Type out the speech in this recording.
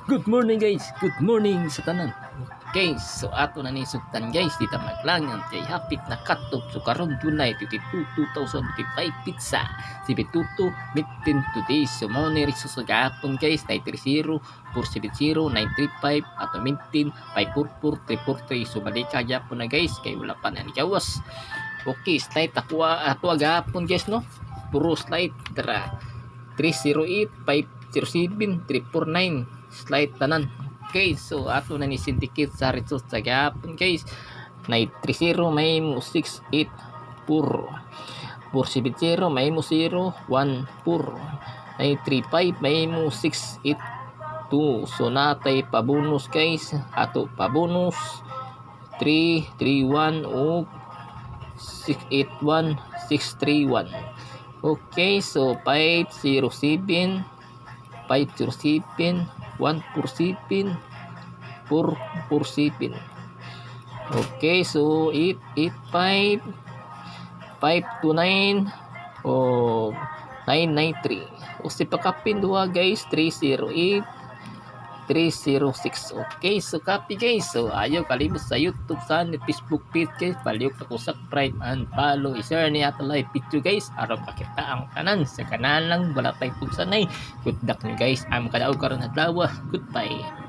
Good morning guys, good morning sa tanan. Okay, so ato na ni sugtan guys, dita maglangan kay hapit na cut-off so karon July 22, 2025 pizza. Si Betuto meeting today. So mo ni riso sa gapon guys, 930 470 935 ato meeting 544 343. So balik ka gyapon na guys kay wala pa na ni gawas. Okay, slide ato gapon guys no. Puro slide tara. 308 507 349 slide tanan. Okay, so ato na ni syndicate sa result sa gapon guys. 930 may mo 68 470 may mo 0 1 935 may mo 682. So natay pa bonus guys, ato pa bonus 331 o 681 631. Okay, so 507 147 447. Okay, so 885 529 o 993. O si pakapin duha guys 308 306. Okay, so copy guys. So ayaw kalimot sa YouTube channel, Facebook page guys. Baliw ka ko subscribe and follow. I-share niya ito live video guys. Araw pakita ang kanan sa kanalang wala tayo sanay. Good luck nyo guys. Am kadaog karon adlaw. Goodbye.